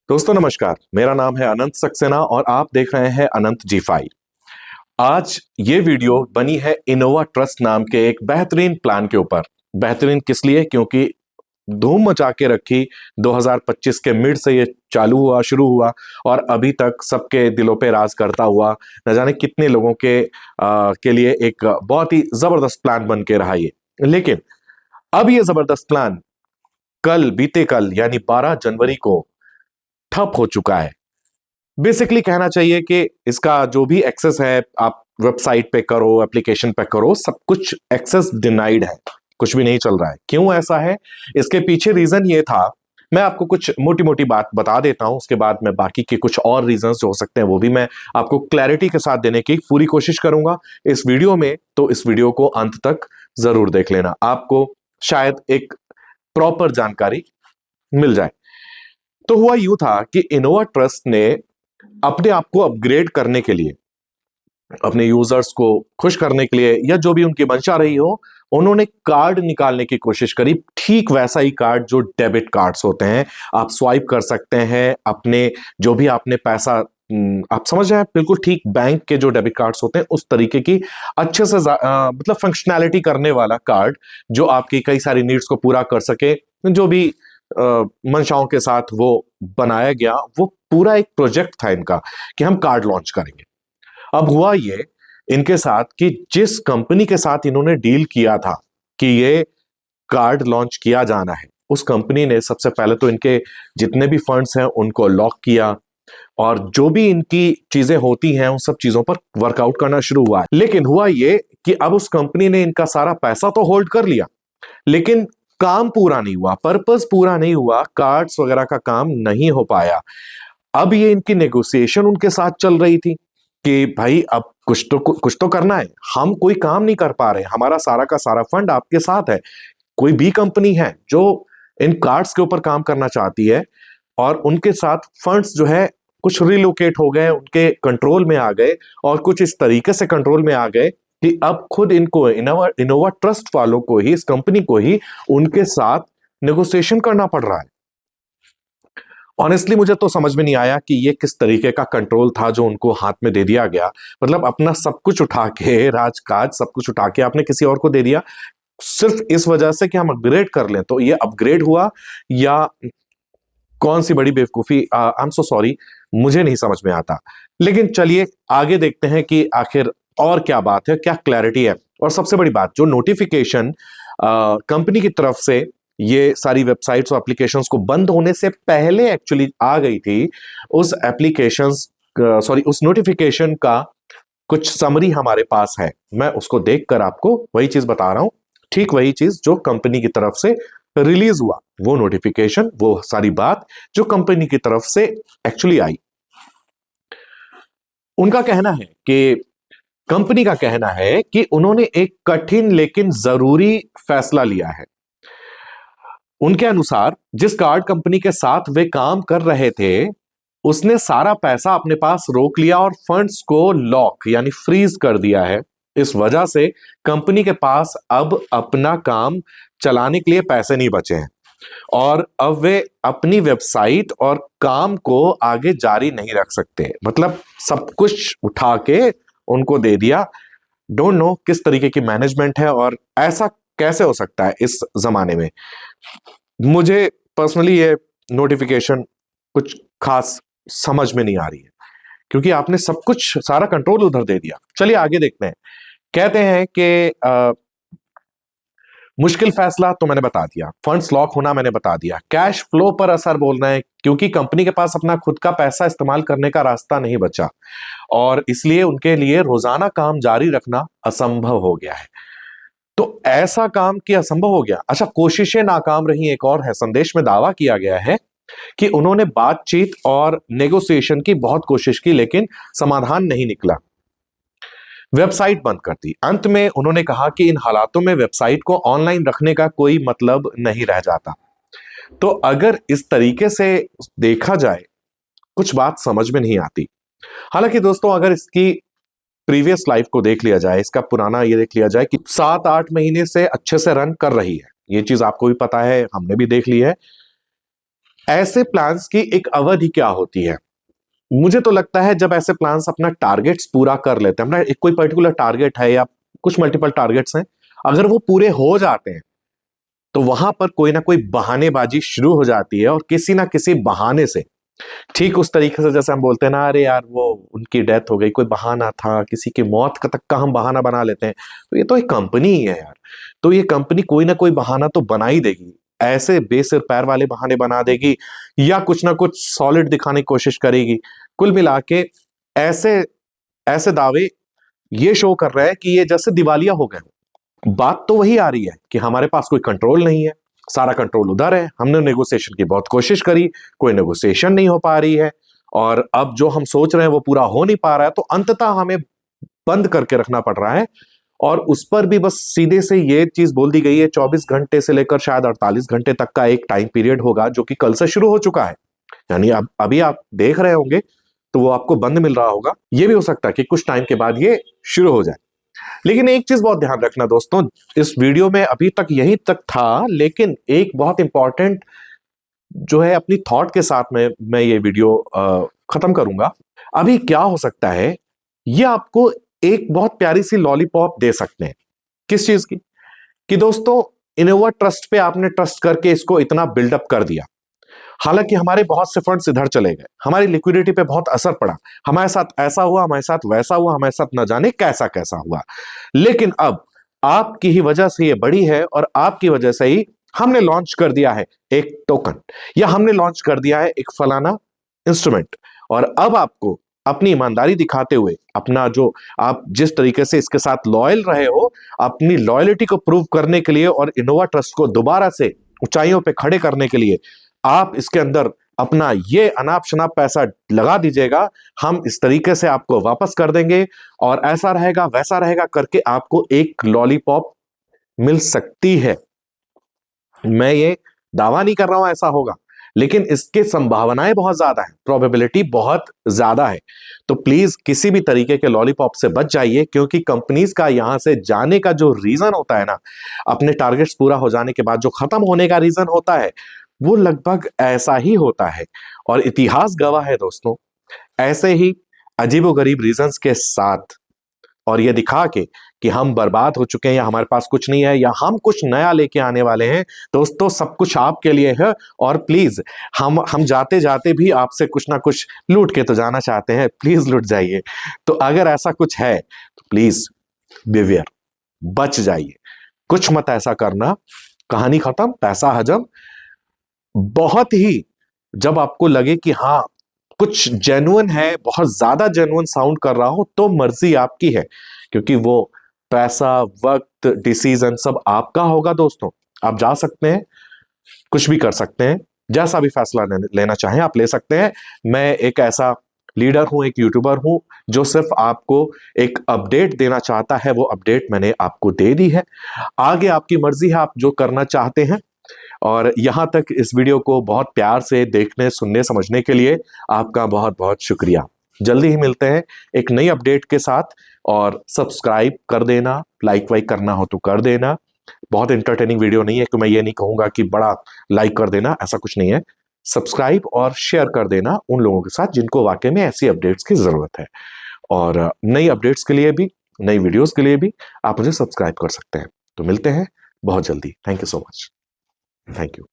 दोस्तों नमस्कार। मेरा नाम है अनंत सक्सेना और आप देख रहे हैं अनंत जी5। आज ये वीडियो बनी है इनोवा ट्रस्ट नाम के एक बेहतरीन प्लान के ऊपर। बेहतरीन किस लिए? क्योंकि धूम मचा के रखी 2025 के मिड से ये चालू हुआ, शुरू हुआ और अभी तक सबके दिलों पे राज करता हुआ न जाने कितने लोगों के लिए एक बहुत ही जबरदस्त प्लान बन के रहा ये। लेकिन अब ये जबरदस्त प्लान बीते कल यानी 12 जनवरी को ठप हो चुका है। बेसिकली कहना चाहिए कि इसका जो भी एक्सेस है, आप वेबसाइट पे करो, एप्लीकेशन पे करो, सब कुछ एक्सेस डिनाइड है, कुछ भी नहीं चल रहा है। क्यों ऐसा है? इसके पीछे रीजन ये था। मैं आपको कुछ मोटी मोटी बात बता देता हूं, उसके बाद मैं बाकी के कुछ और रीजंस जो हो सकते हैं वो भी मैं आपको क्लैरिटी के साथ देने की पूरी कोशिश करूंगा इस वीडियो में। तो इस वीडियो को अंत तक जरूर देख लेना, आपको शायद एक प्रॉपर जानकारी मिल जाए। तो हुआ यूं था कि इनोवा ट्रस्ट ने अपने आप को अपग्रेड करने के लिए, अपने यूजर्स को खुश करने के लिए या जो भी उनकी मंशा रही हो, उन्होंने कार्ड निकालने की कोशिश करी। ठीक वैसा ही कार्ड जो डेबिट कार्ड्स होते हैं, आप स्वाइप कर सकते हैं अपने जो भी आपने पैसा, आप समझ रहे हैं, बिल्कुल ठीक बैंक के जो डेबिट कार्ड्स होते हैं उस तरीके की अच्छे से मतलब फंक्शनैलिटी करने वाला कार्ड जो आपकी कई सारी नीड्स को पूरा कर सके। जो भी मंशाओं के साथ वो बनाया गया, वो पूरा एक प्रोजेक्ट था इनका कि हम कार्ड लॉन्च करेंगे। अब हुआ ये इनके साथ कि जिस कंपनी के साथ इन्होंने डील किया था कि ये कार्ड लॉन्च किया जाना है, उस कंपनी ने सबसे पहले तो इनके जितने भी फंड्स हैं उनको लॉक किया और जो भी इनकी चीजें होती हैं उन सब चीजों पर वर्कआउट करना शुरू हुआ। लेकिन हुआ ये कि अब उस कंपनी ने इनका सारा पैसा तो होल्ड कर लिया, लेकिन काम पूरा नहीं हुआ, पर्पस पूरा नहीं हुआ, कार्ड्स वगैरह का काम नहीं हो पाया। अब ये इनकी नेगोशिएशन उनके साथ चल रही थी कि भाई अब कुछ तो करना है, हम कोई काम नहीं कर पा रहे, हमारा सारा का सारा फंड आपके साथ है। कोई भी कंपनी है जो इन कार्ड्स के ऊपर काम करना चाहती है और उनके साथ फंड्स जो है कुछ रिलोकेट हो गए, उनके कंट्रोल में आ गए और कुछ इस तरीके से कंट्रोल में आ गए कि अब खुद इनको इनोवा ट्रस्ट वालों को ही, इस कंपनी को ही उनके साथ नेगोशिएशन करना पड़ रहा है। ऑनेस्टली मुझे तो समझ में नहीं आया कि ये किस तरीके का कंट्रोल था जो उनको हाथ में दे दिया गया। मतलब अपना सब कुछ उठा के, राजकाज सब कुछ उठा के आपने किसी और को दे दिया सिर्फ इस वजह से कि हम अपग्रेड कर लें। तो ये अपग्रेड हुआ या कौन सी बड़ी बेवकूफी? आई एम सो सॉरी, मुझे नहीं समझ में आता। लेकिन चलिए आगे देखते हैं कि आखिर और क्या बात है, क्या क्लैरिटी है। और सबसे बड़ी बात, जो नोटिफिकेशन कंपनी की तरफ से ये सारी वेबसाइट्स और एप्लीकेशंस को बंद होने से पहले एक्चुअली आ गई थी, उस उस नोटिफिकेशन का कुछ समरी हमारे पास है। मैं उसको देखकर आपको वही चीज बता रहा हूं, ठीक वही चीज जो कंपनी की तरफ से रिलीज हुआ, वो नोटिफिकेशन, वो सारी बात जो कंपनी की तरफ से एक्चुअली आई। उनका कहना है कि कंपनी का कहना है कि उन्होंने एक कठिन लेकिन जरूरी फैसला लिया है। उनके अनुसार जिस कार्ड कंपनी के साथ वे काम कर रहे थे उसने सारा पैसा अपने पास रोक लिया और फंड्स को लॉक यानी फ्रीज कर दिया है। इस वजह से कंपनी के पास अब अपना काम चलाने के लिए पैसे नहीं बचे हैं और अब वे अपनी वेबसाइट और काम को आगे जारी नहीं रख सकते। मतलब सब कुछ उठा के उनको दे दिया। डोंट नो किस तरीके की मैनेजमेंट है और ऐसा कैसे हो सकता है इस जमाने में। मुझे पर्सनली ये नोटिफिकेशन कुछ खास समझ में नहीं आ रही है क्योंकि आपने सब कुछ, सारा कंट्रोल उधर दे दिया। चलिए आगे देखते हैं। कहते हैं कि मुश्किल फैसला तो मैंने बता दिया, फंड्स लॉक होना मैंने बता दिया, कैश फ्लो पर असर बोल रहे हैं क्योंकि कंपनी के पास अपना खुद का पैसा इस्तेमाल करने का रास्ता नहीं बचा और इसलिए उनके लिए रोजाना काम जारी रखना असंभव हो गया है। तो ऐसा काम कि असंभव हो गया। अच्छा, कोशिशें नाकाम रही एक और है। संदेश में दावा किया गया है कि उन्होंने बातचीत और नेगोशिएशन की बहुत कोशिश की लेकिन समाधान नहीं निकला, वेबसाइट बंद कर दी। अंत में उन्होंने कहा कि इन हालातों में वेबसाइट को ऑनलाइन रखने का कोई मतलब नहीं रह जाता। तो अगर इस तरीके से देखा जाए, कुछ बात समझ में नहीं आती। हालांकि दोस्तों, अगर इसकी प्रीवियस लाइफ को देख लिया जाए, इसका पुराना ये देख लिया जाए कि 7-8 महीने से अच्छे से रन कर रही है, ये चीज आपको भी पता है, हमने भी देख ली है। ऐसे प्लान्स की एक अवधि क्या होती है? मुझे तो लगता है जब ऐसे प्लान्स अपना टारगेट्स पूरा कर लेते हैं, अपना एक कोई पर्टिकुलर टारगेट है या कुछ मल्टीपल टारगेट्स हैं, अगर वो पूरे हो जाते हैं तो वहां पर कोई ना कोई बहानेबाजी शुरू हो जाती है और किसी ना किसी बहाने से, ठीक उस तरीके से जैसे हम बोलते हैं ना, अरे यार वो उनकी डेथ हो गई, कोई बहाना था, किसी की मौत का तक का हम बहाना बना लेते हैं। तो ये तो एक कंपनी ही है यार, तो ये कंपनी कोई ना कोई बहाना तो बना ही देगी। ऐसे बेसिर पैर वाले बहाने बना देगी या कुछ ना कुछ सॉलिड दिखाने की कोशिश करेगी। कुल मिला के ऐसे ऐसे दावे ये शो कर रहे हैं कि ये जैसे दिवालिया हो गए। बात तो वही आ रही है कि हमारे पास कोई कंट्रोल नहीं है, सारा कंट्रोल उधर है। हमने नेगोशिएशन की बहुत कोशिश करी, कोई नेगोशिएशन नहीं हो पा रही है, और अब जो हम सोच रहे हैं वो पूरा हो नहीं पा रहा है, तो अंततः हमें बंद करके रखना पड़ रहा है। और उस पर भी बस सीधे से ये चीज बोल दी गई है 24 घंटे से लेकर शायद 48 घंटे तक का एक टाइम पीरियड होगा, जो कि कल से शुरू हो चुका है। यानी अब अभी आप देख रहे होंगे तो वो आपको बंद मिल रहा होगा, ये भी हो सकता है कि कुछ टाइम के बाद ये शुरू हो जाए। लेकिन एक चीज बहुत ध्यान रखना दोस्तों, इस वीडियो में अभी तक यही तक था, लेकिन एक बहुत इंपॉर्टेंट जो है अपनी थॉट के साथ में मैं ये वीडियो खत्म करूंगा। अभी क्या हो सकता है, ये आपको एक बहुत प्यारी सी लॉलीपॉप दे सकते हैं। किस चीज की? कि दोस्तों इनोवा ट्रस्ट पे आपने ट्रस्ट करके इसको इतना बिल्डअप कर दिया, हालांकि हमारे बहुत से फंड्स इधर चले गए, हमारी लिक्विडिटी पे बहुत असर पड़ा, हमारे साथ ऐसा हुआ, हमारे साथ वैसा हुआ, हमारे साथ न जाने कैसा कैसा हुआ। लेकिन अब आपकी ही वजह से ये बड़ी है, और आपकी वजह से ही हमने लॉन्च कर दिया है एक टोकन, या हमने लॉन्च कर दिया है एक फलाना इंस्ट्रूमेंट। और अब आपको अपनी ईमानदारी दिखाते हुए, अपना जो आप जिस तरीके से इसके साथ लॉयल रहे हो, अपनी लॉयलिटी को प्रूव करने के लिए और इनोवा ट्रस्ट को दोबारा से ऊंचाइयों पे खड़े करने के लिए आप इसके अंदर अपना ये अनाप शनाप पैसा लगा दीजिएगा। हम इस तरीके से आपको वापस कर देंगे, और ऐसा रहेगा वैसा रहेगा करके आपको एक लॉलीपॉप मिल सकती है। मैं ये दावा नहीं कर रहा हूं ऐसा होगा, लेकिन इसके संभावनाएं बहुत ज्यादा है, प्रोबेबिलिटी बहुत ज्यादा है। तो प्लीज किसी भी तरीके के लॉलीपॉप से बच जाइए, क्योंकि कंपनीज का यहां से जाने का जो रीजन होता है ना, अपने टारगेट्स पूरा हो जाने के बाद जो खत्म होने का रीजन होता है, वो लगभग ऐसा ही होता है। और इतिहास गवाह है दोस्तों, ऐसे ही अजीबोगरीब रीजंस के साथ, और ये दिखा के कि हम बर्बाद हो चुके हैं या हमारे पास कुछ नहीं है या हम कुछ नया लेके आने वाले हैं, दोस्तों सब कुछ आपके लिए है। और प्लीज हम जाते जाते भी आपसे कुछ ना कुछ लूट के तो जाना चाहते हैं, प्लीज लूट जाइए। तो अगर ऐसा कुछ है तो प्लीज बिवेयर, बच जाइए, कुछ मत ऐसा करना। कहानी खत्म, पैसा हजम। बहुत ही जब आपको लगे कि हाँ कुछ जेन्युइन है, बहुत ज्यादा जेन्युइन साउंड कर रहा हो, तो मर्जी आपकी है, क्योंकि वो पैसा, वक्त, डिसीजन सब आपका होगा दोस्तों। आप जा सकते हैं, कुछ भी कर सकते हैं, जैसा भी फैसला लेना चाहें आप ले सकते हैं। मैं एक ऐसा लीडर हूं, एक यूट्यूबर हूं जो सिर्फ आपको एक अपडेट देना चाहता है, वो अपडेट मैंने आपको दे दी है। आगे आपकी मर्जी है, आप जो करना चाहते हैं। और यहां तक इस वीडियो को बहुत प्यार से देखने, सुनने, समझने के लिए आपका बहुत बहुत शुक्रिया। जल्दी ही मिलते हैं एक नई अपडेट के साथ, और सब्सक्राइब कर देना, लाइक वाइक करना हो तो कर देना। बहुत इंटरटेनिंग वीडियो नहीं है कि मैं ये नहीं कहूंगा कि बड़ा लाइक कर देना, ऐसा कुछ नहीं है। सब्सक्राइब और शेयर कर देना उन लोगों के साथ जिनको वाकई में ऐसी अपडेट्स की जरूरत है। और नई अपडेट्स के लिए भी, नई वीडियोस के लिए भी आप मुझे सब्सक्राइब कर सकते हैं। तो मिलते हैं बहुत जल्दी। Thank you so much. Thank you.